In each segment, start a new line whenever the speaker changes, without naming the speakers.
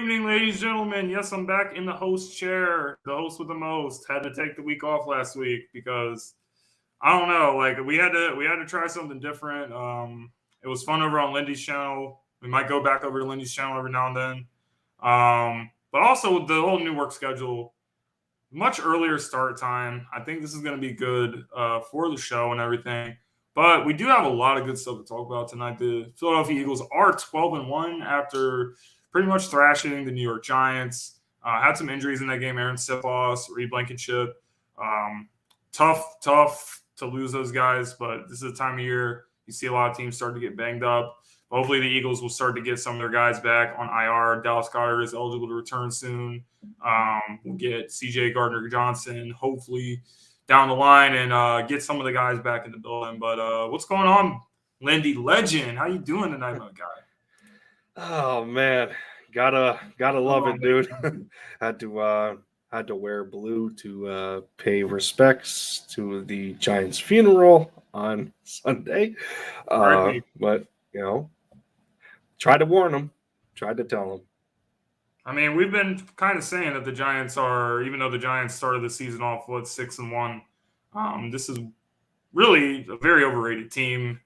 evening, ladies and gentlemen. Yes, I'm back in the host chair, the host with the most. Had to take the week off last week because I don't know, like we had to try something different. It was fun over on Lindy's channel. We might go back over to Lindy's channel every now and then. But also with the whole new work schedule, much earlier start time. I think this is going to be good for the show and everything. But we do have a lot of good stuff to talk about tonight. The Philadelphia Eagles are 12-1 after pretty much thrashing the New York Giants. Had some injuries in that game. Aaron Sipos, Reed Blankenship. Tough to lose those guys, but this is the time of year you see a lot of teams start to get banged up. Hopefully the Eagles will start to get some of their guys back on IR. Dallas Goedert is eligible to return soon. We'll get CJ Gardner-Johnson hopefully down the line and get some of the guys back in the building. But what's going on, Lindy Legend? How you doing tonight, my guy?
Oh man, gotta love it, dude. had to wear blue to pay respects to the Giants' funeral on Sunday. But tried to warn them, tried to tell them.
I mean, we've been kind of saying that the Giants are, even though the Giants started the season off with 6-1, this is really a very overrated team.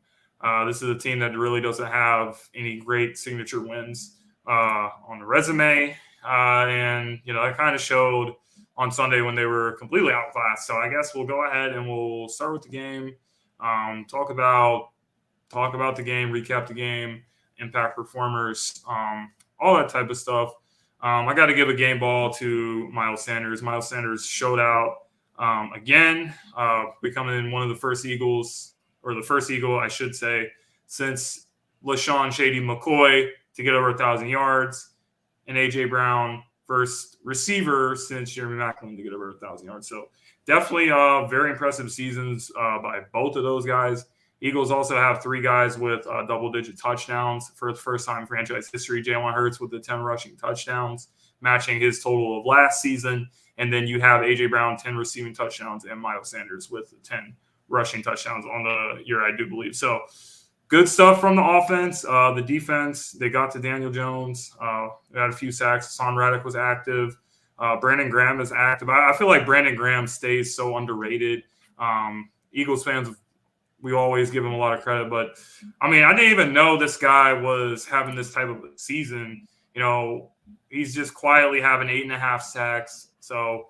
This is a team that really doesn't have any great signature wins on the resume. And, that kind of showed on Sunday when they were completely outclassed. So I guess we'll go ahead and we'll start with the game, talk about the game, recap the game, impact performers, all that type of stuff. I got to give a game ball to Miles Sanders. Miles Sanders showed out again, becoming one of the first Eagles, or the first Eagle, I should say, since LaShawn Shady McCoy to get over 1,000 yards, and A.J. Brown, first receiver since Jeremy Maclin to get over 1,000 yards. So definitely very impressive seasons by both of those guys. Eagles also have 3 guys with double-digit touchdowns for the first time in franchise history. Jalen Hurts with the 10 rushing touchdowns, matching his total of last season. And then you have A.J. Brown, 10 receiving touchdowns, and Miles Sanders with 10 rushing touchdowns on the year, I do believe. So good stuff from the offense. The defense, they got to Daniel Jones. They had a few sacks. Hassan Reddick was active. Brandon Graham is active. I feel like Brandon Graham stays so underrated. Eagles fans, we always give him a lot of credit. But, I mean, I didn't even know this guy was having this type of season. He's just quietly having 8.5 sacks. So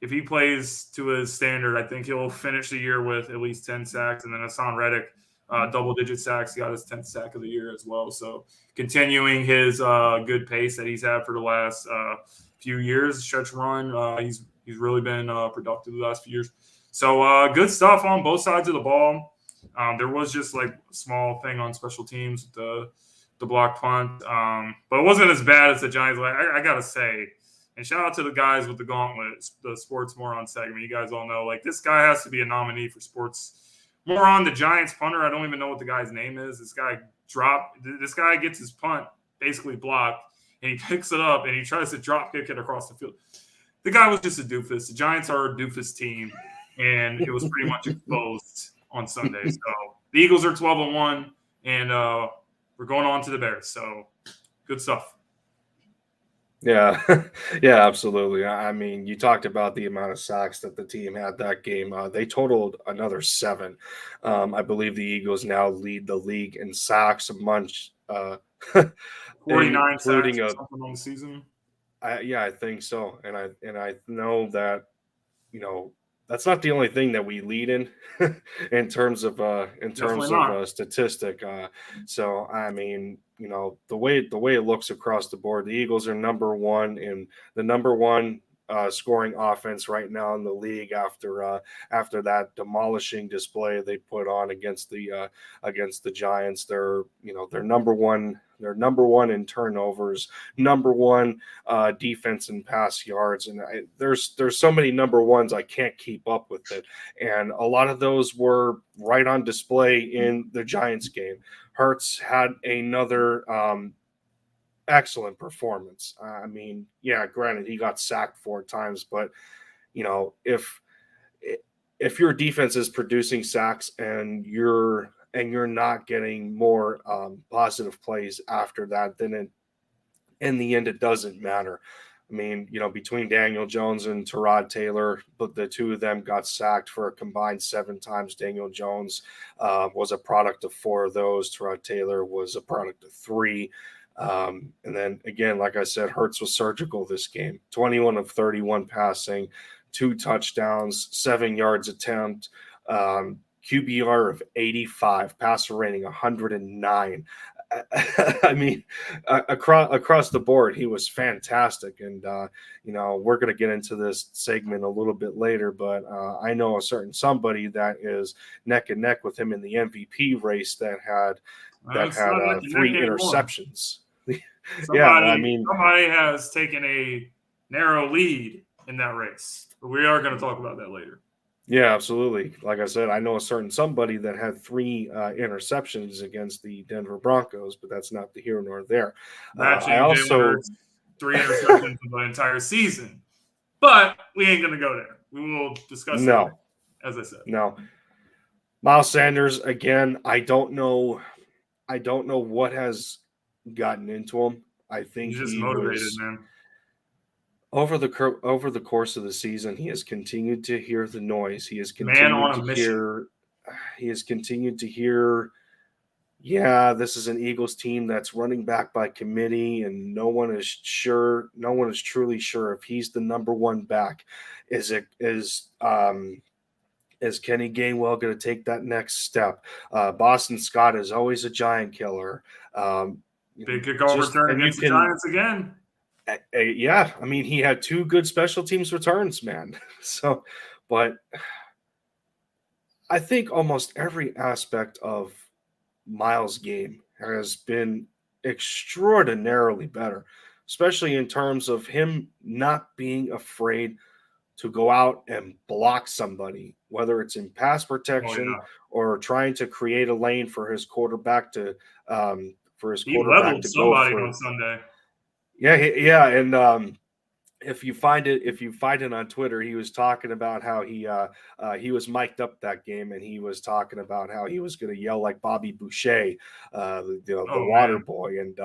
if he plays to his standard, I think he'll finish the year with at least 10 sacks. And then Hassan Reddick, double-digit sacks. He got his 10th sack of the year as well. So continuing his good pace that he's had for the last few years, stretch run. He's really been productive the last few years. So good stuff on both sides of the ball. There was just like a small thing on special teams, the block punt. But it wasn't as bad as the Giants. I got to say, and shout out to the guys with the gauntlet, the Sports Moron segment. You guys all know, this guy has to be a nominee for Sports Moron. The Giants punter, I don't even know what the guy's name is. This guy gets his punt basically blocked, and he picks it up, and he tries to drop kick it across the field. The guy was just a doofus. The Giants are a doofus team, and it was pretty much exposed on Sunday. So the Eagles are 12-1, and we're going on to the Bears. So good stuff.
Yeah, yeah, absolutely. I mean, you talked about the amount of sacks that the team had that game. They totaled another 7. I believe the Eagles now lead the league in sacks among
49 sacks or something on the season.
I think so. And I know that, that's not the only thing that we lead in in terms of statistic. So I mean, the way it looks across the board, the Eagles are number 1 in the number 1 scoring offense right now in the league after that demolishing display they put on against the Giants. They're number 1. They're number 1 in turnovers, number 1 defense in pass yards, and there's so many number 1s I can't keep up with it. And a lot of those were right on display in the Giants game. Hurts had another excellent performance. I mean, yeah, granted he got sacked 4 times, but if your defense is producing sacks and you're not getting more positive plays after that, then in the end, it doesn't matter. I mean, between Daniel Jones and Tyrod Taylor, but the two of them got sacked for a combined 7 times. Daniel Jones was a product of 4 of those. Tyrod Taylor was a product of 3. And then again, like I said, Hurts was surgical this game. 21 of 31 passing, 2 touchdowns, 7 yards attempt, QBR of 85, passer rating 109. I mean, across the board, he was fantastic. And, we're going to get into this segment a little bit later, but I know a certain somebody that is neck and neck with him in the MVP race that had 3 interceptions.
Somebody has taken a narrow lead in that race, but we are going to talk about that later.
Yeah, absolutely. Like I said, I know a certain somebody that had 3 interceptions against the Denver Broncos, but that's not the here nor there.
I also 3 interceptions in the entire season, but we ain't going to go there. We will discuss it, as I said.
No. Miles Sanders, again, I don't know what has gotten into him. I think
he's just motivated, man.
Over the course of the season, he has continued to hear the noise. He has continued to hear, yeah, this is an Eagles team that's running back by committee, and no one is truly sure if he's the number 1 back. Is Kenny Gainwell going to take that next step? Boston Scott is always a giant killer.
Big kickoff return against the Giants again.
Yeah, I mean, he had 2 good special teams returns, man. So, but I think almost every aspect of Miles' game has been extraordinarily better, especially in terms of him not being afraid to go out and block somebody, whether it's in pass protection or trying to create a lane for his quarterback to
He leveled somebody on Sunday.
Yeah, and if you find it on Twitter, he was talking about how he was mic'd up that game, and he was talking about how he was going to yell like Bobby Boucher, the water boy, and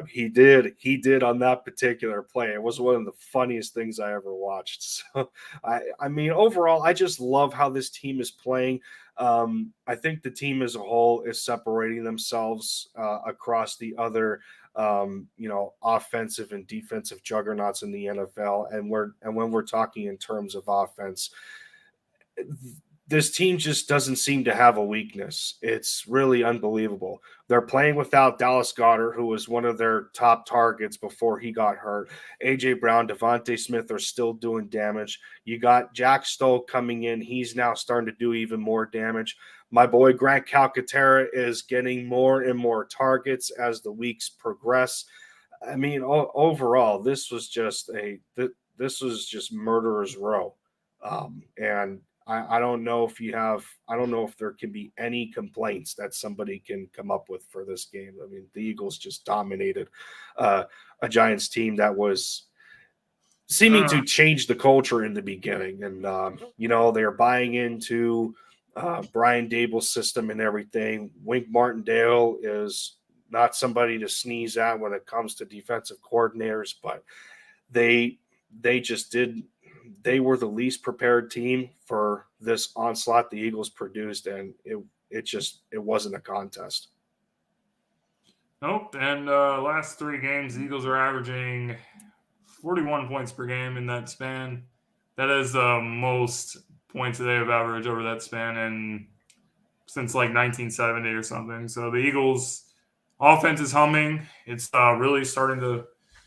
he did on that particular play. It was one of the funniest things I ever watched. So I mean, overall, I just love how this team is playing. I think the team as a whole is separating themselves across the other offensive and defensive juggernauts in the NFL. And when we're talking in terms of offense, this team just doesn't seem to have a weakness. It's really unbelievable. They're playing without Dallas Goedert, who was one of their top targets before he got hurt. A.J. Brown, Devontae Smith are still doing damage. You got Jack Stoll coming in. He's now starting to do even more damage. My boy Grant Calcaterra is getting more and more targets as the weeks progress. I mean, overall, this was just murderer's row. And I don't know if there can be any complaints that somebody can come up with for this game. I mean, the Eagles just dominated a Giants team that was seeming to change the culture in the beginning. And, they're buying into Brian Dable's system and everything. Wink Martindale is not somebody to sneeze at when it comes to defensive coordinators, but they were the least prepared team for this onslaught the Eagles produced, and it wasn't a contest.
Nope. And last 3 games, the Eagles are averaging 41 points per game in that span. That is the most points that they have averaged over that span and since like 1970 or something. So the Eagles offense is humming. It's really starting to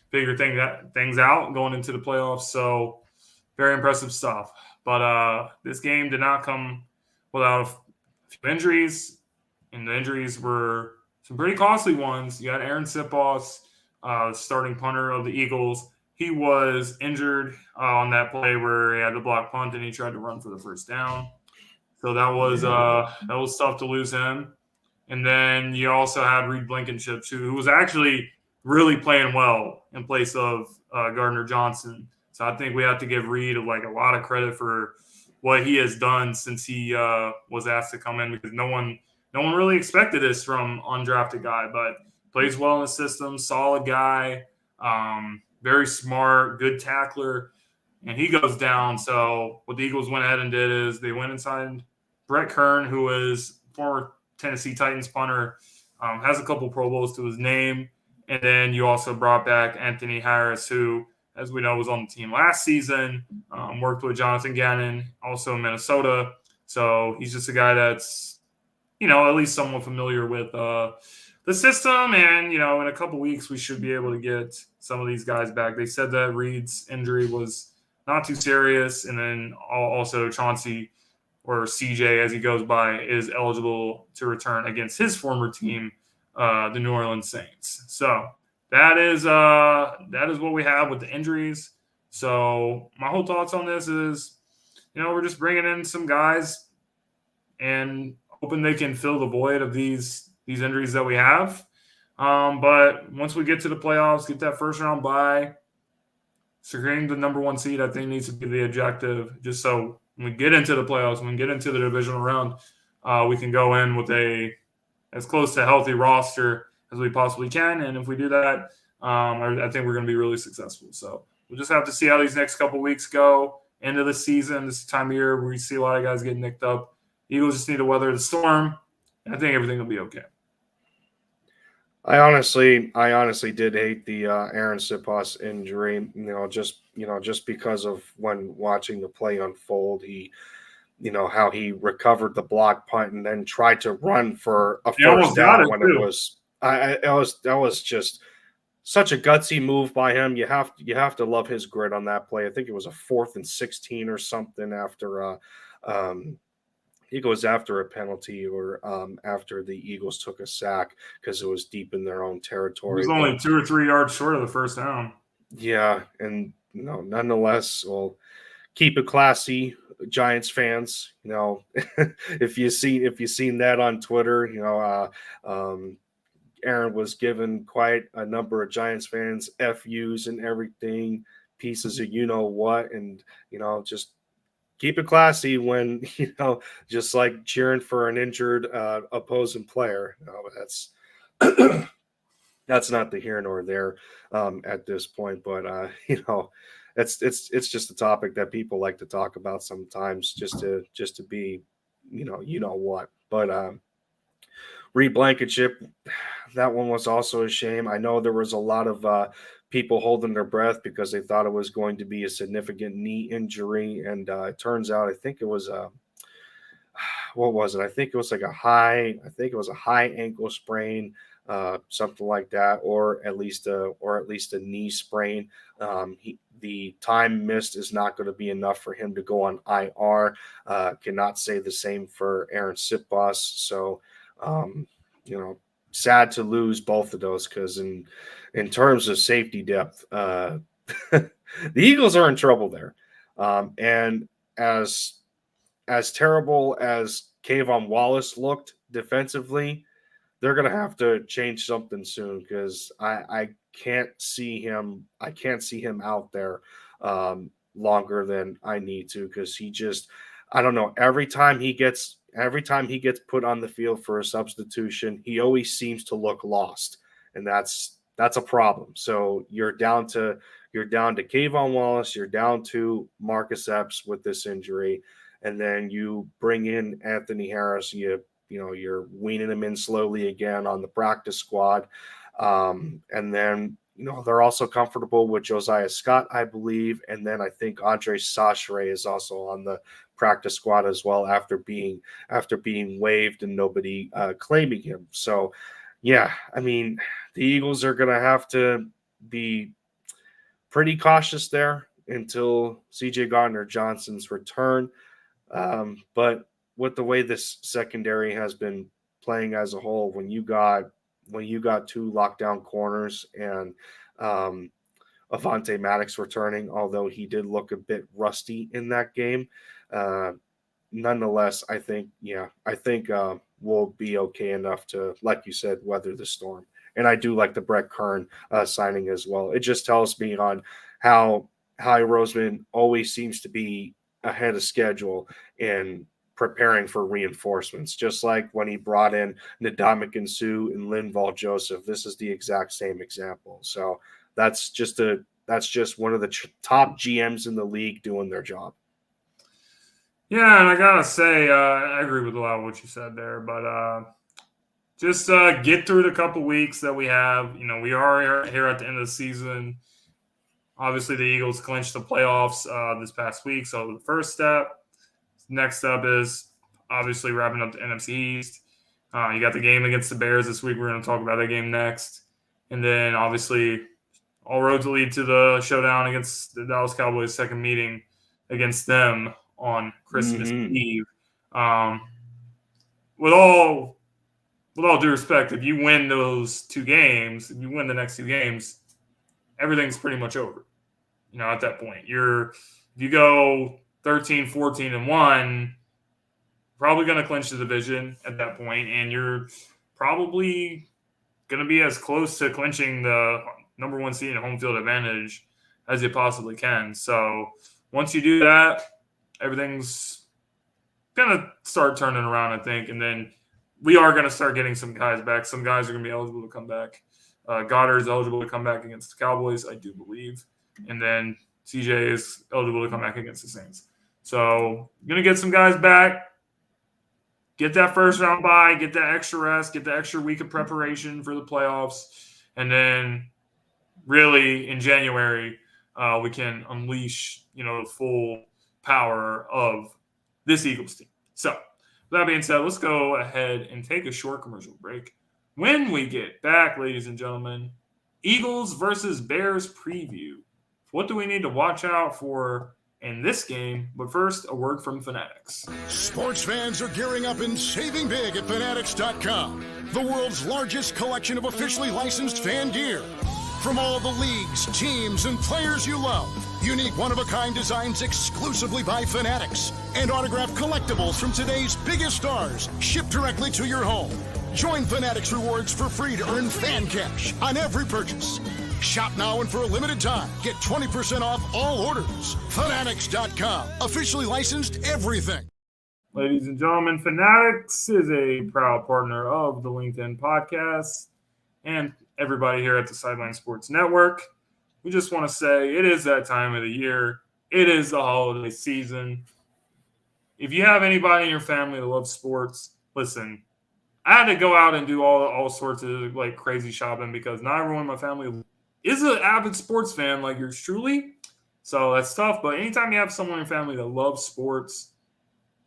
figure things out going into the playoffs. So very impressive stuff. But this game did not come without a few injuries, and the injuries were some pretty costly ones. You had Aaron Sipos, starting punter of the Eagles. He was injured on that play where he had to block punt and he tried to run for the first down. So that was tough to lose him. And then you also had Reed Blankenship, who was actually really playing well in place of Gardner Johnson. So I think we have to give Reed a lot of credit for what he has done since he was asked to come in, because no one really expected this from undrafted guy, but plays well in the system, solid guy. Very smart, good tackler, and he goes down. So what the Eagles went ahead and did is they went and signed Brett Kern, who is former Tennessee Titans punter, has a couple Pro Bowls to his name. And then you also brought back Anthony Harris, who, as we know, was on the team last season, worked with Jonathan Gannon, also in Minnesota. So he's just a guy that's, at least somewhat familiar with the system. And, in a couple weeks, we should be able to get some of these guys back. They said that Reed's injury was not too serious. And then also Chauncey, or CJ as he goes by, is eligible to return against his former team, the New Orleans Saints. So that is what we have with the injuries. So my whole thoughts on this is, we're just bringing in some guys and hoping they can fill the void of these injuries that we have. But once we get to the playoffs, get that first round bye, securing the number 1 seed, I think needs to be the objective, just so when we get into the playoffs, when we get into the divisional round, we can go in with as close to a healthy roster as we possibly can. And if we do that, I think we're going to be really successful. So we'll just have to see how these next couple weeks go into the season. This time of year where we see a lot of guys getting nicked up. Eagles just need to weather the storm, and I think everything will be okay.
I honestly did hate the Aaron Siposs injury. Just because of when watching the play unfold, he, how he recovered the block punt and then tried to run for a first down when it was. That was just such a gutsy move by him. You have to love his grit on that play. I think it was a 4th and 16 or something after he goes after a penalty or after the Eagles took a sack because it was deep in their own territory.
It was only 2 or 3 yards short of the first down.
Yeah, and nonetheless, we'll keep it classy, Giants fans. If you seen that on Twitter, Aaron was given quite a number of Giants fans FUs and everything, pieces of what, and just keep it classy when just like cheering for an injured opposing player. That's not the here nor there at this point. But it's just a topic that people like to talk about sometimes, just to be what. But Reed Blankenship, that one was also a shame. I know there was a lot of people holding their breath because they thought it was going to be a significant knee injury, and it turns out I think it was what was it? I think it was a high ankle sprain, something like that, or at least a knee sprain. The time missed is not going to be enough for him to go on IR. Cannot say the same for Aaron Siposs. So, sad to lose both of those because in terms of safety depth, the Eagles are in trouble there. And as terrible as Kayvon Wallace looked defensively, they're going to have to change something soon because I can't see him out there longer than I need to, because he just, I don't know, every time he gets put on the field for a substitution, he always seems to look lost, and that's a problem. So you're down to Kayvon Wallace, you're down to Marcus Epps with this injury, and then you bring in Anthony Harris. You're weaning him in slowly again on the practice squad, and then they're also comfortable with Josiah Scott, I believe, and then I think Andre Sachre is also on the practice squad as well after being waived and nobody claiming him. So, yeah, I mean, the Eagles are going to have to be pretty cautious there until C.J. Gardner-Johnson's return. But with the way this secondary has been playing as a whole, when you got 2 lockdown corners and Avonte Maddox returning, although he did look a bit rusty in that game, nonetheless, I think we'll be okay enough to, like you said, weather the storm. And I do like the Brett Kern signing as well. It just tells me on how Howie Roseman always seems to be ahead of schedule in preparing for reinforcements, just like when he brought in Ndamukong Suh and Linval Joseph. This is the exact same example. So that's just one of the top GMs in the league doing their job.
Yeah, and I gotta say, I agree with a lot of what you said there, but just get through the couple weeks that we have. We are here at the end of the season. Obviously, the Eagles clinched the playoffs this past week, so the first step. Next up is obviously wrapping up the NFC East. You got the game against the Bears this week. We're going to talk about that game next. And then, obviously, all roads lead to the showdown against the Dallas Cowboys' second meeting against them on Christmas Eve. With all due respect, if you win those two games, if you win the next two games, everything's pretty much over. At that point, if you go 13, 14, and 1, probably going to clinch the division at that point, and you're probably going to be as close to clinching the number one seed and home field advantage as you possibly can. So once you do that, everything's going to start turning around, I think, and then we are going to start getting some guys back. Some guys are going to be eligible to come back. Goddard is eligible to come back against the Cowboys, I do believe. And then CJ is eligible to come back against the Saints. So going to get some guys back, get that first round bye, get that extra rest, get the extra week of preparation for the playoffs. And then really in January, we can unleash, the full power of this Eagles team. So with that being said, let's go ahead and take a short commercial break. When we get back, ladies and gentlemen, Eagles versus Bears preview. What do we need to watch out for in this game? But first, a word from Fanatics.
Sports fans are gearing up and saving big at Fanatics.com, the world's largest collection of officially licensed fan gear. From all the leagues, teams, and players you love, unique one-of-a-kind designs exclusively by Fanatics, and autographed collectibles from today's biggest stars shipped directly to your home. Join Fanatics Rewards for free to earn fan cash on every purchase. Shop now and for a limited time, get 20% off all orders. Fanatics.com, officially licensed everything.
Ladies and gentlemen, Fanatics is a proud partner of the Linc'd In Podcast and everybody here at the Sideline Sports Network. We just want to say it is that time of the year. It is the holiday season. If you have anybody in your family that loves sports, listen, I had to go out and do all sorts of crazy shopping because not everyone in my family is an avid sports fan like yours truly. So that's tough. But anytime you have someone in your family that loves sports,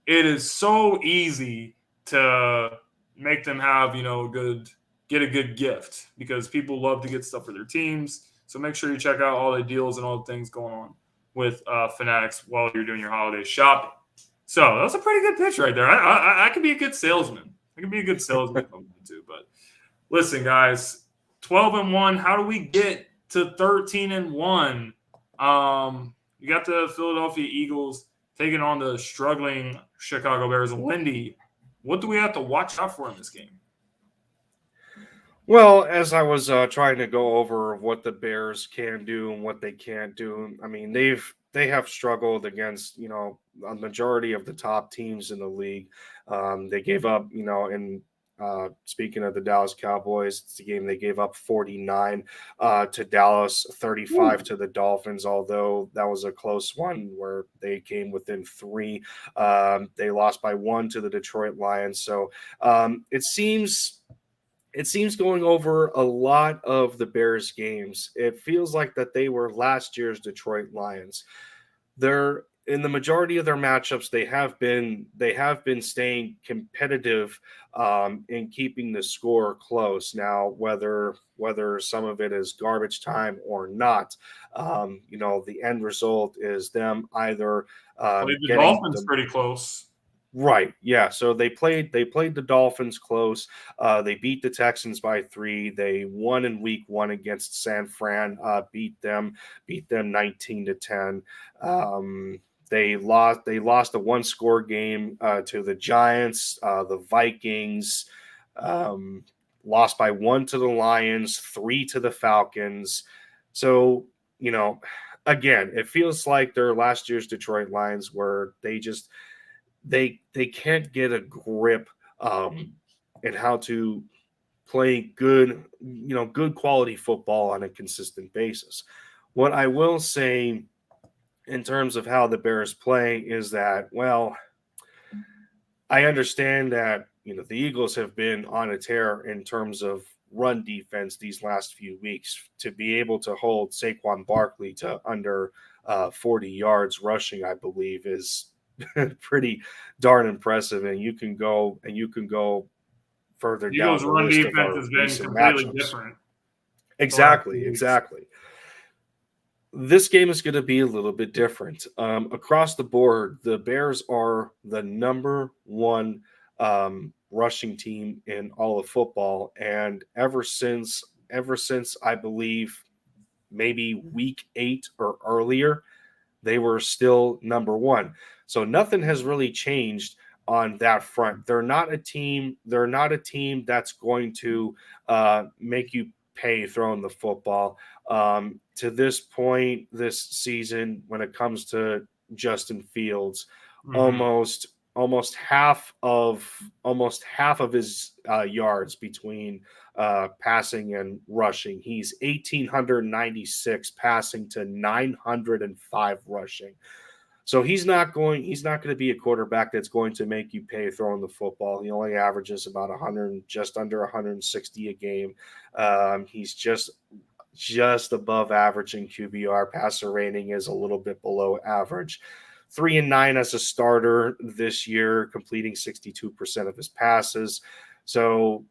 it is so easy to make them have, get a good gift because people love to get stuff for their teams. So make sure you check out all the deals and all the things going on with Fanatics while you're doing your holiday shopping. So that's a pretty good pitch right there. I could be a good salesman. I could be a good salesman too. But listen, guys, 12-1. How do we get to 13-1? You got the Philadelphia Eagles taking on the struggling Chicago Bears. Lindy, what do we have to watch out for in this game?
Well, as I was trying to go over what the Bears can do and what they can't do, I mean, they have struggled against, a majority of the top teams in the league. They gave up, in speaking of the Dallas Cowboys, it's a game they gave up 49 to Dallas, 35 to the Dolphins, although that was a close one where they came within 3. They lost by 1 to the Detroit Lions. So it seems going over a lot of the Bears games, it feels like that they were last year's Detroit Lions. They're in the majority of their matchups, they have been staying competitive in keeping the score close. Now, whether some of it is garbage time or not, the end result is them either
the Dolphins pretty close.
Right. Yeah. So they played the Dolphins close. They beat the Texans by 3. They won in week 1 against San Fran, beat them 19-10. They lost a 1-score game to the Giants, the Vikings, lost by 1 to the Lions, 3 to the Falcons. So, again, it feels like they're last year's Detroit Lions where they just they can't get a grip in how to play good quality football on a consistent basis. What I will say in terms of how the Bears play is that, well, I understand that, the Eagles have been on a tear in terms of run defense these last few weeks. To be able to hold Saquon Barkley to under 40 yards rushing, I believe, is pretty darn impressive. And you can go further down
Eagles'
the
run
list of
defense
our
has been
recent
completely
matchups.
different.
Exactly. This game is going to be a little bit different. Across the board, the Bears are the number one rushing team in all of football, and ever since I believe maybe week 8 or earlier, they were still number one. So nothing has really changed on that front. They're not a team that's going to make you pay throwing the football. To this point this season, when it comes to Justin Fields, almost half of his yards between passing and rushing. He's 1,896 passing to 905 rushing. So he's not going to be a quarterback that's going to make you pay throwing the football. He only averages about just under 160 a game. He's just above average in QBR. Passer rating is a little bit below average. 3-9 as a starter this year, completing 62% of his passes. So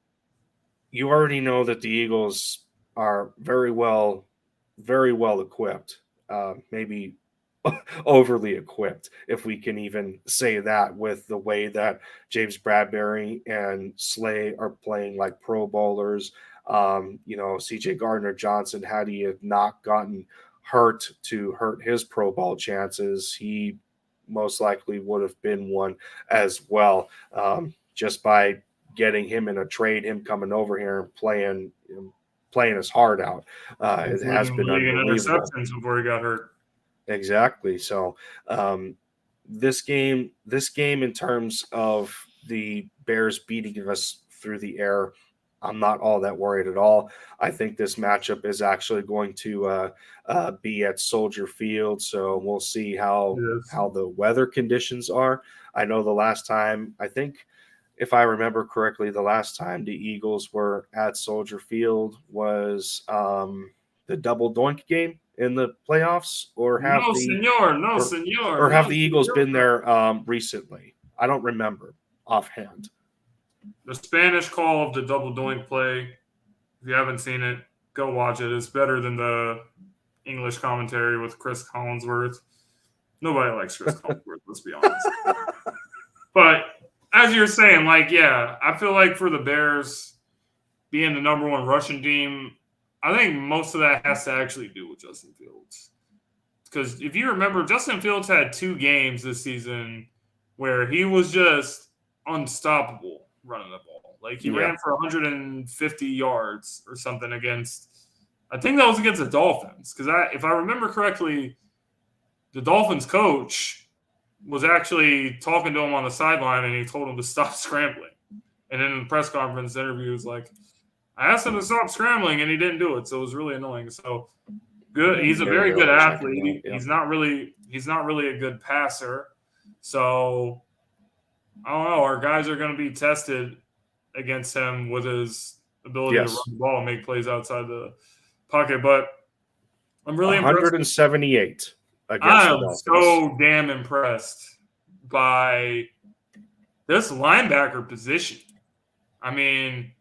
you already know that the Eagles are very well equipped, maybe overly equipped, if we can even say that, with the way that James Bradbury and Slay are playing like Pro Bowlers. CJ Gardner-Johnson, had he have not gotten hurt to hurt his Pro Bowl chances, he most likely would have been one as well, just by getting him in a trade, him coming over here and playing his heart out. It has been unbelievable.
Interceptions before he got hurt.
Exactly. So this game in terms of the Bears beating us through the air, I'm not all that worried at all. I think this matchup is actually going to be at Soldier Field, so we'll see how the weather conditions are. I know the last time, I think, if I remember correctly, the last time the Eagles were at Soldier Field was the double doink game in the playoffs, or have the Eagles been there recently? I don't remember offhand.
The Spanish call of the double doink play, if you haven't seen it, go watch it. It's better than the English commentary with Chris Collinsworth. Nobody likes Chris Collinsworth, let's be honest. But as you're saying, I feel like for the Bears being the number one rushing team, I think most of that has to actually do with Justin Fields. Because if you remember, Justin Fields had 2 games this season where he was just unstoppable running the ball. He ran for 150 yards or something against, I think that was against the Dolphins. Because if I remember correctly, the Dolphins coach was actually talking to him on the sideline, and he told him to stop scrambling. And then in the press conference interview, he was like, I asked him to stop scrambling, and he didn't do it. So it was really annoying. So good. He's a very good athlete. He's not really a good passer. So I don't know. Our guys are going to be tested against him with his ability to run the ball and make plays outside the pocket. But I'm really
178
impressed.
against
I am so damn impressed by this linebacker position. I mean,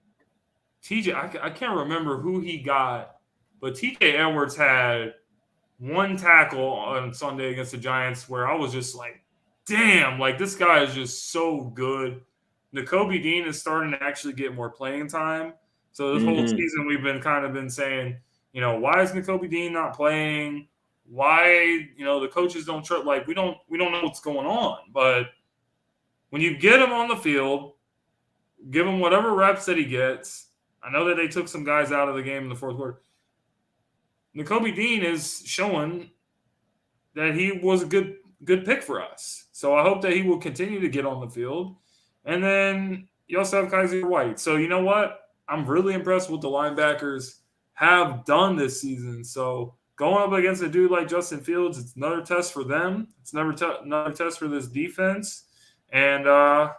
TJ, I can't remember who he got, but TJ Edwards had 1 tackle on Sunday against the Giants where I was just like, damn, this guy is just so good. Nakobe Dean is starting to actually get more playing time. So this whole season we've been saying, why is Nakobe Dean not playing? Why, the coaches don't trust, we don't know what's going on. But when you get him on the field, give him whatever reps that he gets. I know that they took some guys out of the game in the fourth quarter. Nakobe Dean is showing that he was a good pick for us. So I hope that he will continue to get on the field. And then you also have Kaiser White. So you know what? I'm really impressed with the linebackers have done this season. So going up against a dude like Justin Fields, it's another test for them. It's another test for this defense. And I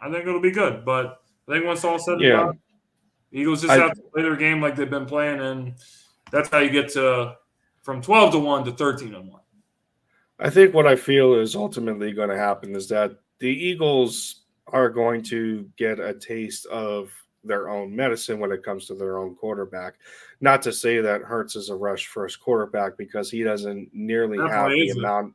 think it'll be good. But I think once all said and done, the Eagles just have to play their game like they've been playing, and that's how you get from 12-1 to 13-1.
I think what I feel is ultimately going to happen is that the Eagles are going to get a taste of their own medicine when it comes to their own quarterback. Not to say that Hurts is a rush first quarterback, because he doesn't nearly have the amount.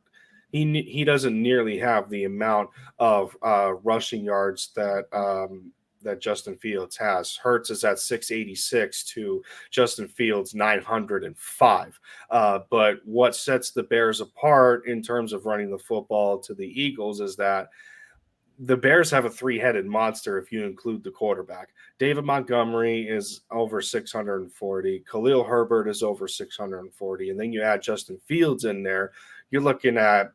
He doesn't nearly have the amount of rushing yards that Justin Fields has. Hurts is at 686 to Justin Fields 905. But what sets the Bears apart in terms of running the football to the Eagles is that the Bears have a three-headed monster if you include the quarterback. David Montgomery is over 640. Khalil Herbert is over 640. And then you add Justin Fields in there, you're looking at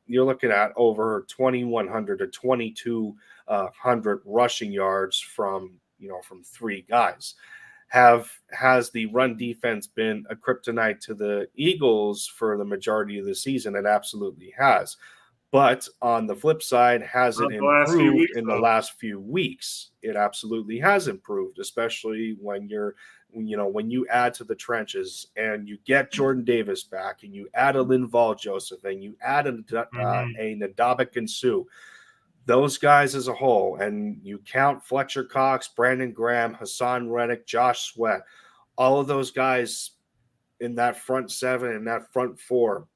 over 2,100 to 2,200 rushing yards from three guys. Has the run defense been a kryptonite to the Eagles for the majority of the season? It absolutely has. But on the flip side, has it improved in the last few weeks? It absolutely has improved, especially when you add to the trenches and you get Jordan Davis back, and you add a Linval Joseph, and you add a Ndamukong Suh. Those guys as a whole, and you count Fletcher Cox, Brandon Graham, Hassan Reddick, Josh Sweat, all of those guys in that front seven and that front four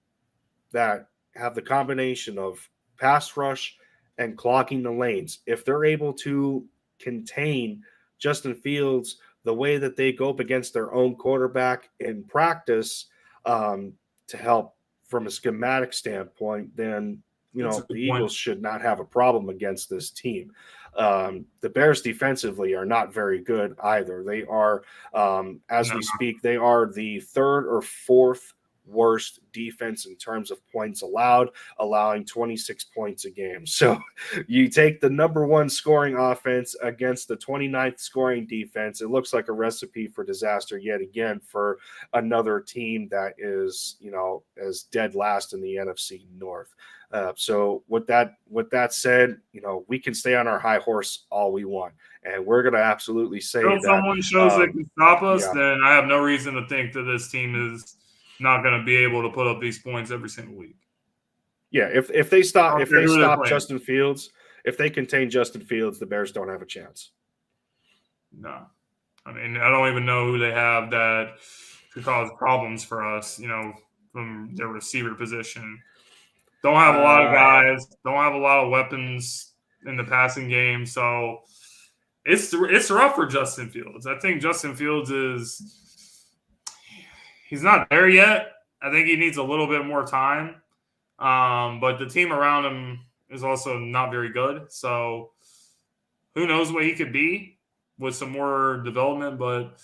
that have the combination of pass rush and clogging the lanes. If they're able to contain Justin Fields the way that they go up against their own quarterback in practice, to help from a schematic standpoint, then the Eagles should not have a problem against this team. The Bears defensively are not very good either. They are, we speak, they are the third or fourth worst defense in terms of points allowed, allowing 26 points a game. So you take the number one scoring offense against the 29th scoring defense. It looks like a recipe for disaster yet again for another team that is, as dead last in the NFC North. So with that said, we can stay on our high horse all we want, and we're going to absolutely say that. If
someone shows they can stop us, then I have no reason to think that this team is not going to be able to put up these points every single week.
Yeah, if they stop Justin Fields, if they contain Justin Fields, the Bears don't have a chance.
No. I mean, I don't even know who they have that could cause problems for us, from their receiver position. Don't have a lot of guys, don't have a lot of weapons in the passing game, so it's rough for Justin Fields. I think Justin Fields he's not there yet. I think he needs a little bit more time. But the team around him is also not very good. So who knows what he could be with some more development, but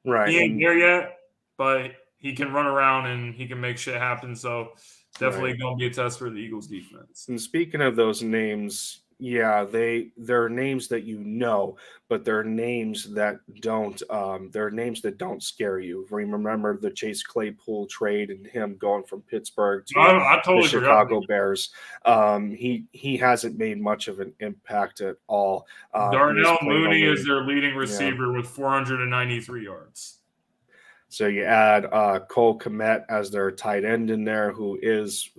he ain't there yet. But he can run around and he can make shit happen. So definitely going to be a test for the Eagles defense.
And speaking of those names, yeah, they're names that but they're names that don't scare you. Remember the Chase Claypool trade and him going from Pittsburgh to the Chicago Bears. He hasn't made much of an impact at all.
Darnell Mooney is their leading receiver with 493 yards.
So you add Cole Kmet as their tight end in there, who is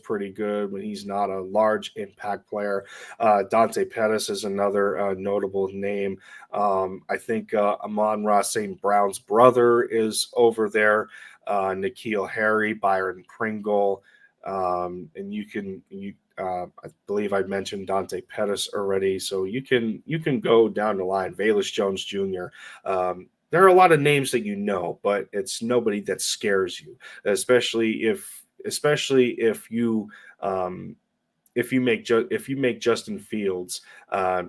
pretty good, but he's not a large impact player. Dante Pettis is another notable name. I think Amon-Ra St. Brown's brother is over there. N'Keal Harry, Byron Pringle, and I believe I mentioned Dante Pettis already. So you can go down the line. Velus Jones Jr. There are a lot of names that but it's nobody that scares you, especially if you make Justin Fields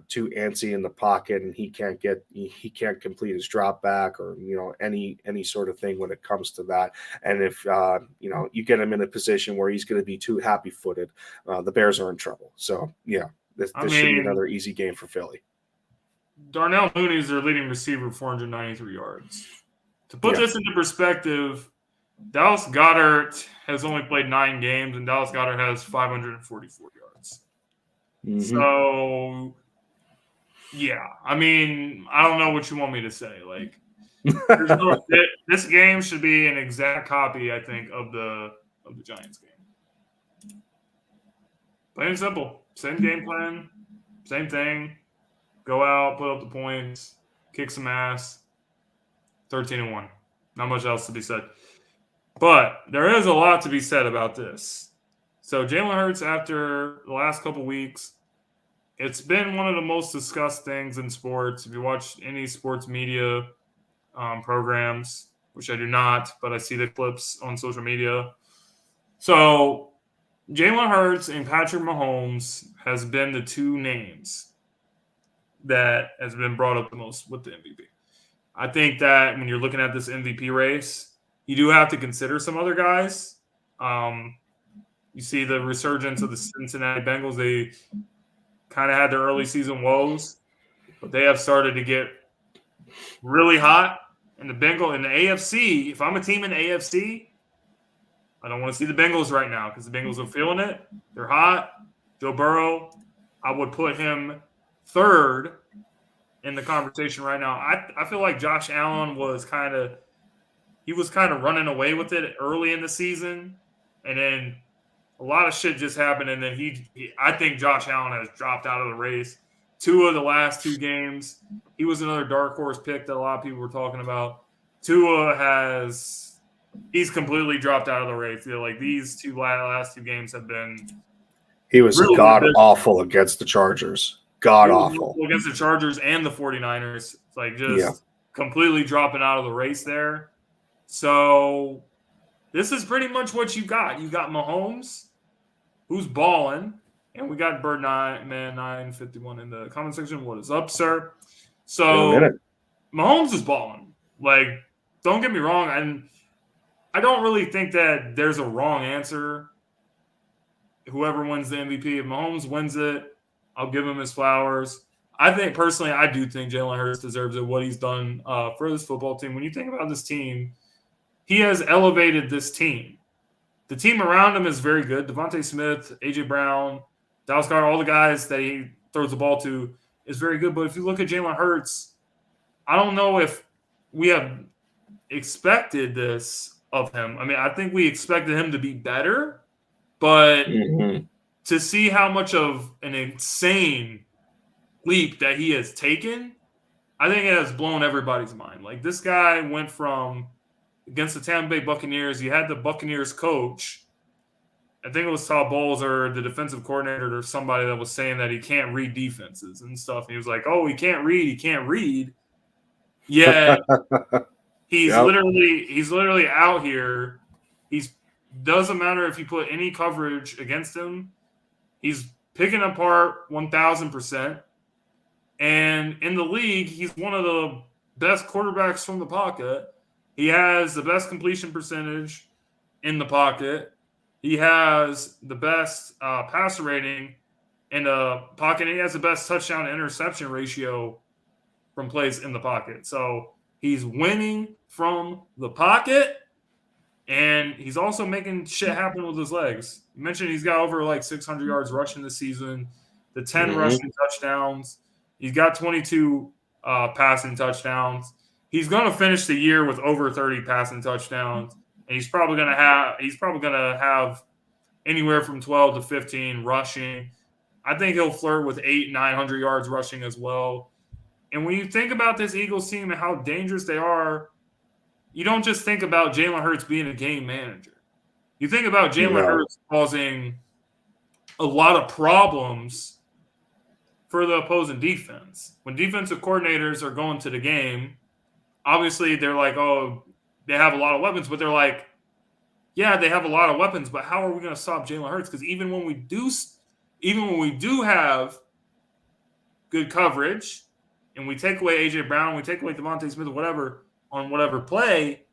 too antsy in the pocket and he can't complete his drop back or any sort of thing when it comes to that. And if you get him in a position where he's going to be too happy footed, the Bears are in trouble. So yeah, this should be another easy game for Philly.
Darnell Mooney is their leading receiver, 493 yards. To put this into perspective, Dallas Goedert has only played 9 games, and Dallas Goedert has 544 yards. Mm-hmm. So, yeah. I mean, I don't know what you want me to say. Like, this game should be an exact copy, I think, of the Giants game. Plain and simple. Same game plan. Same thing. Go out, put up the points, kick some ass. 13-1. Not much else to be said. But there is a lot to be said about this. So Jalen Hurts, after the last couple weeks, it's been one of the most discussed things in sports. If you watch any sports media programs, which I do not, but I see the clips on social media. So Jalen Hurts and Patrick Mahomes has been the 2 names that has been brought up the most with the MVP. I think that when you're looking at this MVP race, you do have to consider some other guys. You see the resurgence of the Cincinnati Bengals. They kind of had their early season woes, but they have started to get really hot. And the AFC, if I'm a team in the AFC, I don't want to see the Bengals right now because the Bengals are feeling it. They're hot. Joe Burrow, I would put him 3rd in the conversation right now. I feel like Josh Allen was kind of running away with it early in the season, and then a lot of shit just happened, and then I think Josh Allen has dropped out of the race. 2 of the last 2 games, he was another dark horse pick that a lot of people were talking about. He's completely dropped out of the race. Like these last 2 games have been.
He was really god-awful against the Chargers. God-awful.
Against the Chargers and the 49ers. It's like just completely dropping out of the race there. So this is pretty much what you got. You got Mahomes, who's balling, and we got Bird951 in the comment section. What is up, sir? So Mahomes is balling. Like, don't get me wrong. And I don't really think that there's a wrong answer. Whoever wins the MVP, if Mahomes wins it, I'll give him his flowers. I do think Jalen Hurts deserves it, what he's done for this football team. When you think about this team, he has elevated this team. The team around him is very good. Devontae Smith, A.J. Brown, Dallas Goedert, all the guys that he throws the ball to is very good. But if you look at Jalen Hurts, I don't know if we have expected this of him. I mean, I think we expected him to be better, but to see how much of an insane leap that he has taken, I think it has blown everybody's mind. Like, this guy went from against the Tampa Bay Buccaneers. You had the Buccaneers coach. I think it was Todd Bowles or the defensive coordinator or somebody that was saying that he can't read defenses and stuff. And he was like, oh, he can't read. Yeah. He's literally out here. Doesn't matter if you put any coverage against him. He's picking apart 1,000%. And in the league, he's one of the best quarterbacks from the pocket. He has the best completion percentage in the pocket. He has the best passer rating in the pocket. He has the best touchdown to interception ratio from plays in the pocket. So he's winning from the pocket, and he's also making shit happen with his legs. You mentioned he's got over like 600 yards rushing this season, the 10 rushing touchdowns. He's got 22 passing touchdowns. He's going to finish the year with over 30 passing touchdowns, and he's probably going to have anywhere from 12 to 15 rushing. I think he'll flirt with 900 yards rushing as well. And when you think about this Eagles team and how dangerous they are, you don't just think about Jalen Hurts being a game manager. You think about Jalen Hurts causing a lot of problems for the opposing defense. When defensive coordinators are going to the game, obviously they're like, oh, they have a lot of weapons, but they're like, yeah, they have a lot of weapons, but how are we going to stop Jalen Hurts? Because even when we do have good coverage, and we take away A.J. Brown, we take away Devontae Smith, whatever, on whatever play,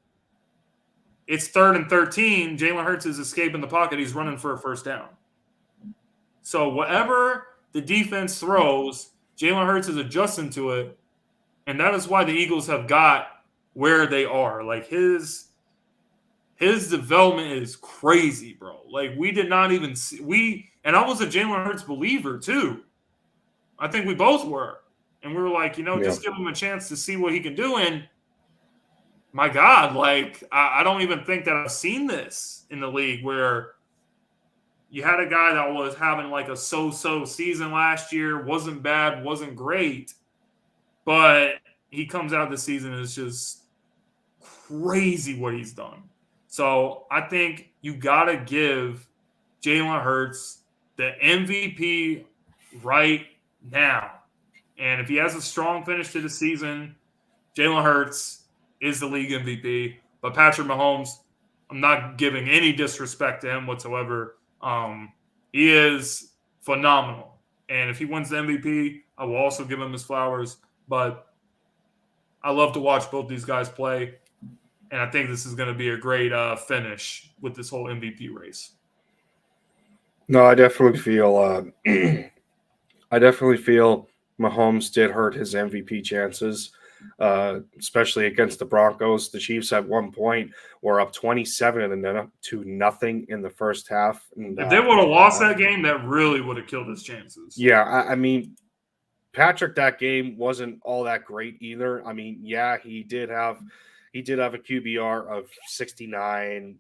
it's 3rd and 13. Jalen Hurts is escaping the pocket. He's running for a first down. So whatever the defense throws, Jalen Hurts is adjusting to it, and that is why the Eagles have got where they are. Like his development is crazy, bro. Like we did not even see and I was a Jalen Hurts believer too. I think we both were. And we were like, just give him a chance to see what he can do. And my God, like I don't even think that I've seen this in the league where you had a guy that was having like a so-so season last year, wasn't bad, wasn't great, but he comes out this season and it's just crazy what he's done. So I think you got to give Jalen Hurts the MVP right now. And if he has a strong finish to the season, Jalen Hurts is the league MVP. But Patrick Mahomes, I'm not giving any disrespect to him whatsoever. He is phenomenal. And if he wins the MVP, I will also give him his flowers. But I love to watch both these guys play. And I think this is going to be a great finish with this whole MVP race.
No, I definitely feel Mahomes did hurt his MVP chances, especially against the Broncos. The Chiefs at one point were up 27-0 in the first half. And,
if they would have lost that game, that really would have killed his chances.
Yeah, I mean, Patrick, that game wasn't all that great either. I mean, yeah, he did have a QBR of 69,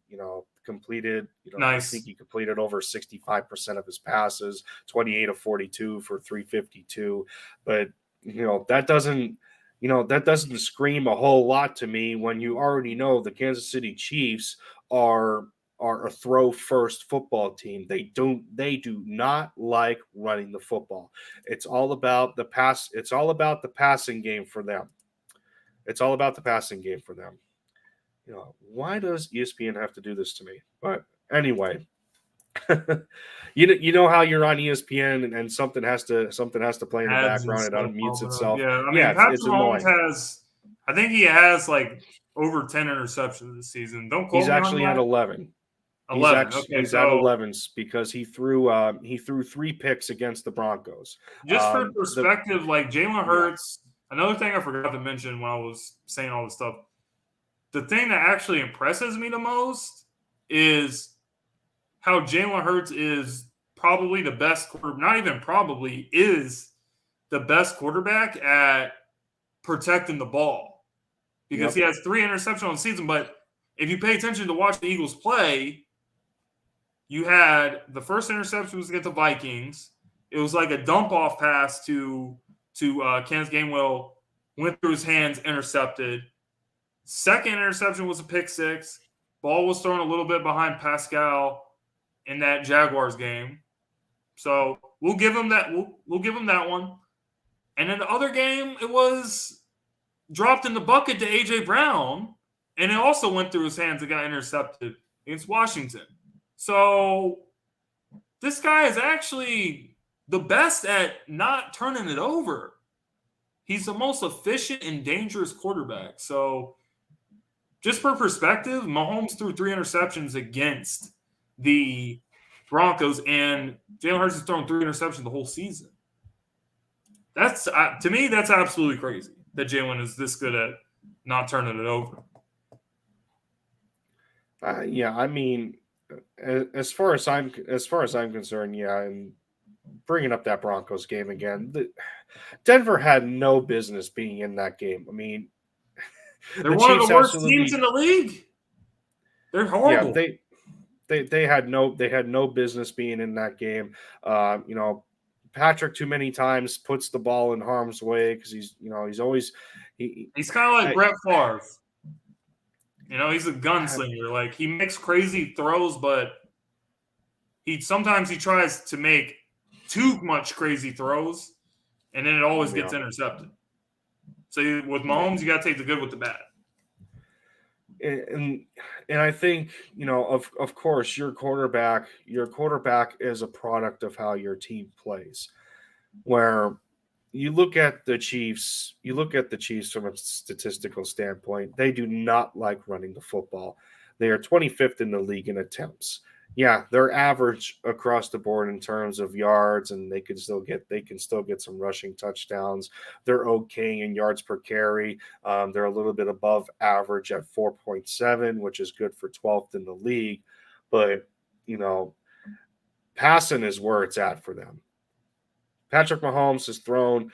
completed,
nice.
I think he completed over 65% of his passes, 28 of 42 for 352. But, that doesn't scream a whole lot to me when you already know the Kansas City Chiefs are a throw first football team. They do not like running the football. It's all about the pass. It's all about the passing game for them. Why does ESPN have to do this to me? But anyway, you know how you're on ESPN and something has to play in the background. It unmutes itself.
Yeah, I mean, Patrick Mahomes I think he has like over 10 interceptions this season. Don't quote me on that. He's actually at
11.
11.
He's at 11 because he threw 3 picks against the Broncos.
Just for perspective, like Jalen Hurts. Another thing I forgot to mention when I was saying all this stuff, the thing that actually impresses me the most is how Jalen Hurts is probably the best is the best quarterback at protecting the ball. Because he has 3 interceptions on the season, but if you pay attention to watch the Eagles play, you had the first interception was against the Vikings. It was like a dump-off pass to Kenneth Gainwell, went through his hands, intercepted. Second interception was a pick six. Ball was thrown a little bit behind Pascal in that Jaguars game. So we'll give him that. We'll give him that one. And in the other game, it was dropped in the bucket to A.J. Brown, and it also went through his hands and got intercepted against Washington. So this guy is actually the best at not turning it over. He's the most efficient and dangerous quarterback. So just for perspective, Mahomes threw 3 interceptions against the Broncos, and Jalen Hurts has thrown 3 interceptions the whole season. That's to me, that's absolutely crazy that Jalen is this good at not turning it over.
Yeah, I mean, as far as I'm concerned, yeah, and bringing up that Broncos game again, Denver had no business being in that game. I mean,
they're one of the worst teams in the league. They're horrible.
Yeah, they had no business being in that game. Patrick too many times puts the ball in harm's way because he's always
he's kind of like Brett Favre. He's a gunslinger. Like he makes crazy throws, but sometimes he tries to make too much crazy throws, and then it always gets intercepted. So with Mahomes, you got to take the good with the bad.
And I think, of course, your quarterback is a product of how your team plays. Where you look at the Chiefs from a statistical standpoint, they do not like running the football. They are 25th in the league in attempts. Yeah, they're average across the board in terms of yards, and they can still get some rushing touchdowns. They're okay in yards per carry. They're a little bit above average at 4.7, which is good for 12th in the league. But passing is where it's at for them. Patrick Mahomes has thrown,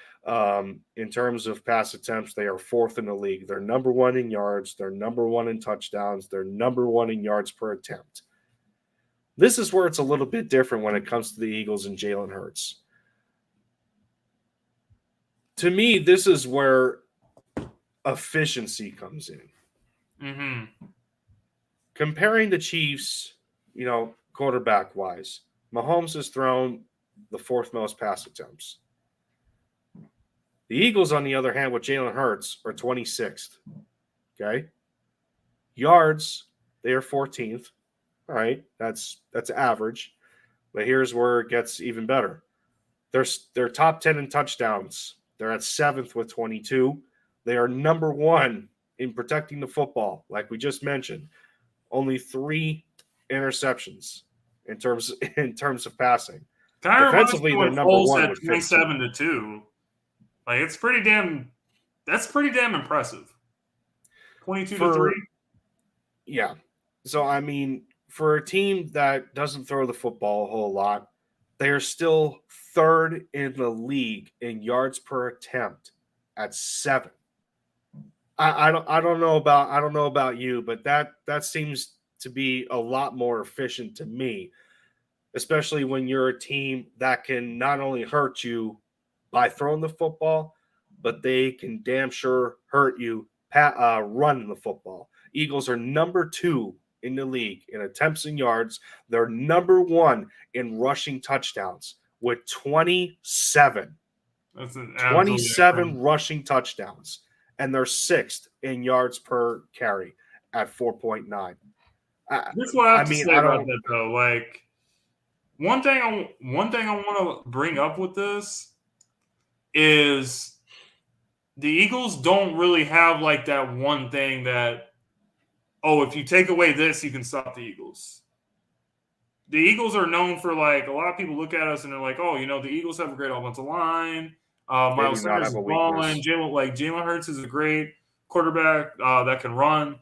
in terms of pass attempts, they are 4th in the league. They're number 1 in yards. They're number 1 in touchdowns. They're number 1 in yards per attempt. This is where it's a little bit different when it comes to the Eagles and Jalen Hurts. To me, this is where efficiency comes in.
Mm-hmm.
Comparing the Chiefs, quarterback-wise, Mahomes has thrown the 4th most pass attempts. The Eagles, on the other hand, with Jalen Hurts, are 26th. Okay? Yards, they are 14th. All right, that's average. But here's where it gets even better. They're top 10 in touchdowns. They're at 7th with 22. They are number 1 in protecting the football, like we just mentioned. Only 3 interceptions in terms of passing. Defensively, they're number 1 with
27-2. Like that's pretty damn impressive. 22-3.
Yeah. So I mean, for a team that doesn't throw the football a whole lot, they are still 3rd in the league in yards per attempt at 7. I don't know about you, but that seems to be a lot more efficient to me, especially when you're a team that can not only hurt you by throwing the football, but they can damn sure hurt you running the football. Eagles are number 2 in the league in attempts and yards. They're number 1 in rushing touchdowns with 27.
That's
27 rushing touchdowns. And they're 6th in yards per carry at 4.9.
That's what I have to say about that, though. Like, one thing I want to bring up with this is the Eagles don't really have like that one thing that, if you take away this, you can stop the Eagles. The Eagles are known for, like, a lot of people look at us and they're like, the Eagles have a great offensive line. Miles Sanders is balling. Jalen Hurts is a great quarterback that can run.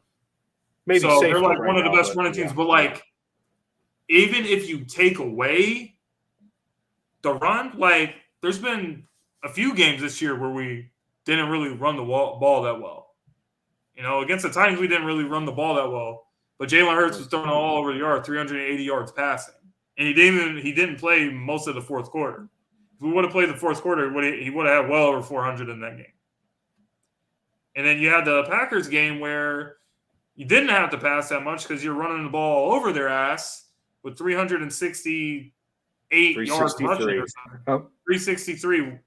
Maybe
so they're like one of the best running teams. But like, even if you take away the run, like there's been a few games this year where we didn't really run the ball that well. Against the Titans, we didn't really run the ball that well. But Jalen Hurts was throwing all over the yard, 380 yards passing, and he didn't play most of the fourth quarter. If we would have played the fourth quarter, he would have had well over 400 in that game. And then you had the Packers game where you didn't have to pass that much because you're running the ball all over their ass with 368 yards rushing or something. 363.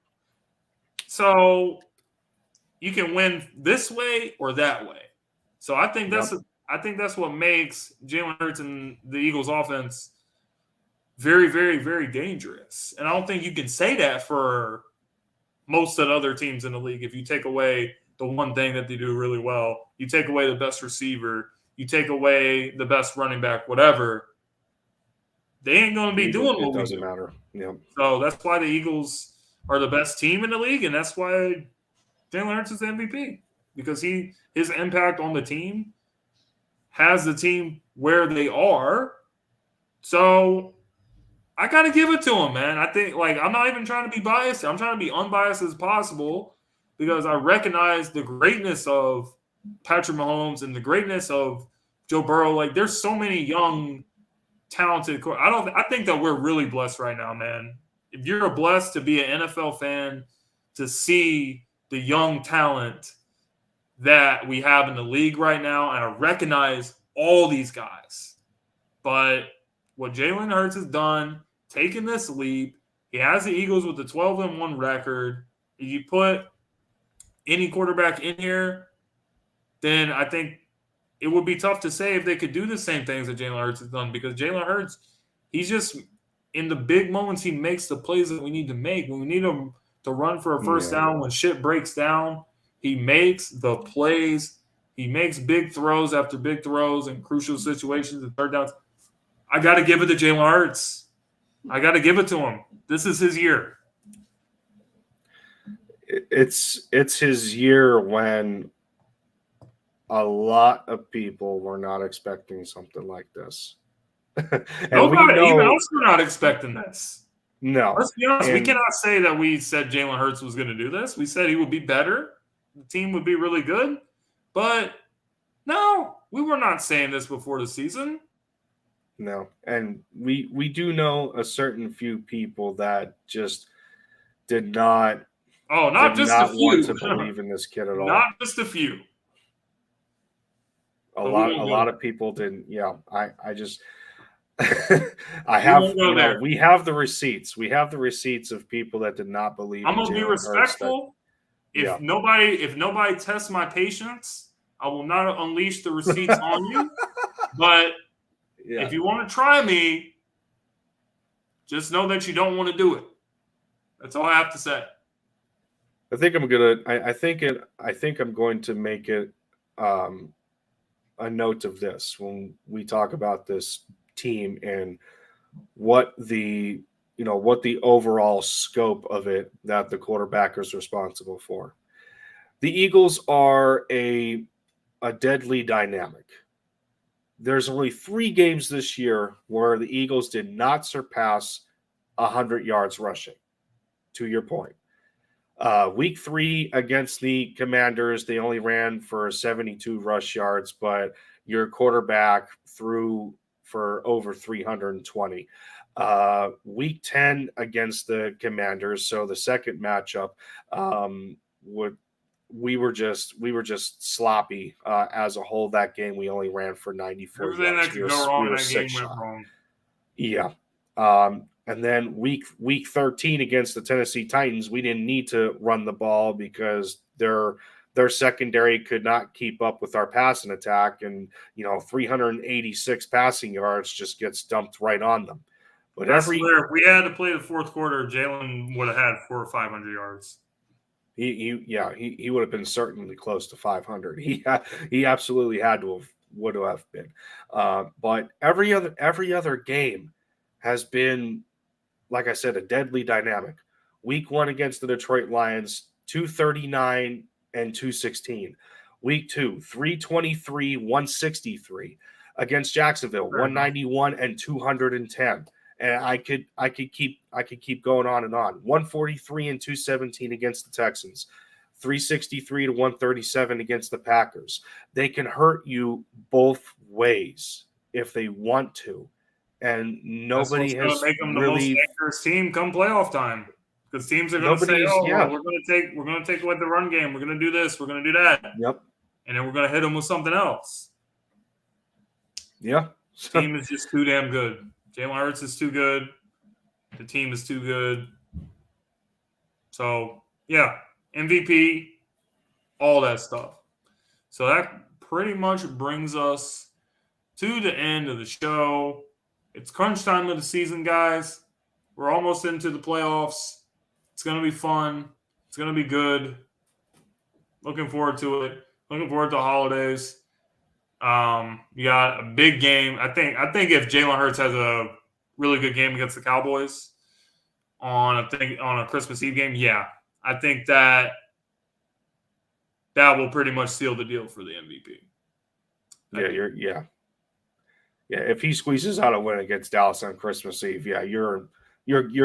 So you can win this way or that way. So I think that's what makes Jalen Hurts and the Eagles offense very, very, very dangerous. And I don't think you can say that for most of the other teams in the league. If you take away the one thing that they do really well, you take away the best receiver, you take away the best running back, whatever, they ain't going to be doing what we do. It
doesn't matter. Yeah.
So that's why the Eagles are the best team in the league, and that's why Jalen Hurts is the MVP, because his impact on the team has the team where they are. So I got to give it to him, man. I think, I'm not even trying to be biased. I'm trying to be unbiased as possible because I recognize the greatness of Patrick Mahomes and the greatness of Joe Burrow. There's so many young, talented. I think that we're really blessed right now, man. If you're blessed to be an NFL fan, to see the young talent that we have in the league right now, and I recognize all these guys. But what Jalen Hurts has done, taking this leap, he has the Eagles with the 12-1 record. If you put any quarterback in here, then I think it would be tough to say if they could do the same things that Jalen Hurts has done, because Jalen Hurts, he's just in the big moments, he makes the plays that we need to make. When we need him to run for a first down, when shit breaks down, he makes the plays. He makes big throws after big throws in crucial situations and third downs. I got to give it to Jalen Hurts. I got to give it to him. This is his year.
It's his year when a lot of people were not expecting something like this.
Nobody, even us, were not expecting this.
No.
Let's be honest. We cannot say that we said Jalen Hurts was going to do this. We said he would be better. The team would be really good. But no, we were not saying this before the season.
No. And we do know a certain few people that just did not
want
to believe in this kid at all.
Not just a few.
A lot of people didn't. Yeah, I just I have we have the receipts. We have the receipts of people that did not believe.
I'm gonna be respectful. If nobody tests my patience, I will not unleash the receipts on you. But if you want to try me, just know that you don't want to do it. That's all I have to say.
I think I'm gonna. I think I'm going to make it a note of this when we talk about this team and what the overall scope of it that the quarterback is responsible for. The Eagles are a deadly dynamic. There's only 3 games this year where the Eagles did not surpass 100 yards rushing, to your point. Week 3 against the Commanders, they only ran for 72 rush yards, but your quarterback threw for over 320. Week 10 against the Commanders, so the second matchup, we were just sloppy as a whole. That game we only ran for 94 yards.
Everything that could go wrong in that game went wrong.
Yeah. And then week 13 against the Tennessee Titans, we didn't need to run the ball because their secondary could not keep up with our passing attack, and 386 passing yards just gets dumped right on them. But
if we had to play the fourth quarter, Jalen would have had 400 or 500 yards.
He would have been certainly close to 500. He absolutely would have been. But every other game has been, like I said, a deadly dynamic. Week 1 against the Detroit Lions, 239 and 216. Week 2, 323, 163 against Jacksonville, 191 and 210. And I could keep going on and on. 143 and 217 against the Texans, 363 to 137 against the Packers. They can hurt you both ways if they want to. And nobody has
make them the most dangerous team come playoff time, because teams are going to say, we're going to take away the run game. We're going to do this. We're going to do that.
Yep.
And then we're going to hit them with something else.
Yeah.
The team is just too damn good. Jalen Hurts is too good. The team is too good. So, yeah, MVP, all that stuff. So that pretty much brings us to the end of the show. It's crunch time of the season, guys. We're almost into the playoffs. It's going to be fun. It's going to be good. Looking forward to it. Looking forward to the holidays. You got a big game. I think if Jalen Hurts has a really good game against the Cowboys on a Christmas Eve game, I think that will pretty much seal the deal for the MVP.
Yeah, if he squeezes out a win against Dallas on Christmas Eve, you're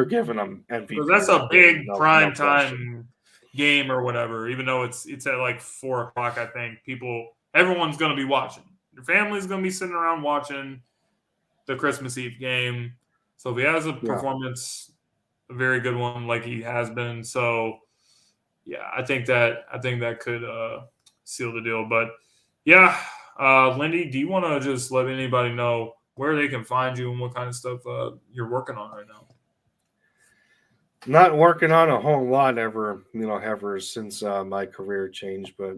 giving him MVP.
That's a big prime time game or whatever. Even though it's at like 4:00, I think everyone's going to be watching. Your family's going to be sitting around watching the Christmas Eve game. So if he has a performance, a very good one like he has been, so I think that could seal the deal. But Lindy, do you want to just let anybody know where they can find you and what kind of stuff you're working on right now?
Not working on a whole lot ever since my career changed, but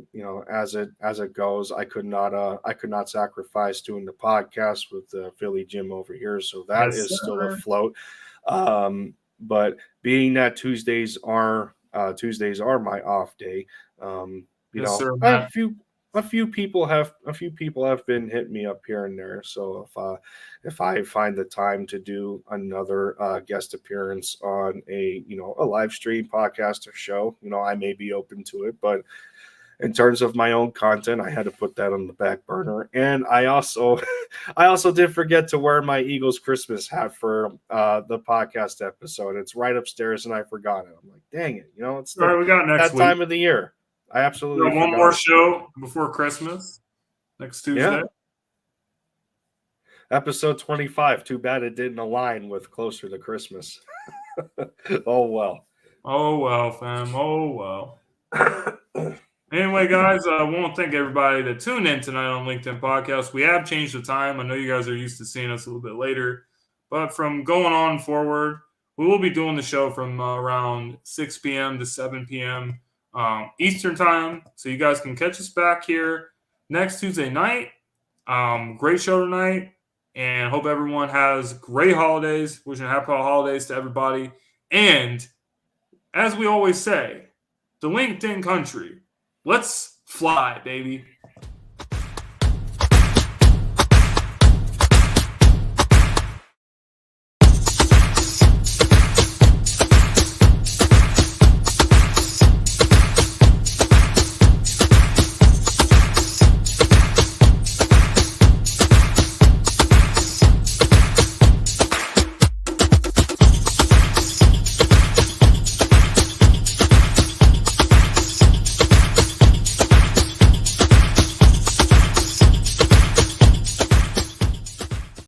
as it goes, I could not sacrifice doing the podcast with Philly Jim over here, so that is still afloat. But being that Tuesdays are my off day, I have a few people have been hitting me up here and there. So if I find the time to do another guest appearance on a live stream podcast or show, I may be open to it. But in terms of my own content, I had to put that on the back burner. And I also did forget to wear my Eagles Christmas hat for the podcast episode. It's right upstairs, and I forgot it. I'm like, dang it, it's
All right, we got next
that
week.
time of the year. I absolutely
one more show before Christmas next Tuesday.
Yeah. Episode 25. Too bad it didn't align with closer to Christmas. Oh well.
Oh well, fam. Oh well. Anyway, guys, I want to thank everybody that tuned in tonight on Linc'd In Podcast. We have changed the time. I know you guys are used to seeing us a little bit later, but from going on forward, we will be doing the show from around 6 p.m. to 7 p.m. Eastern time, so you guys can catch us back here next Tuesday night. Great show tonight, and hope everyone has great holidays. Wishing happy holidays to everybody. And as we always say, the LinkedIn country, let's fly, baby.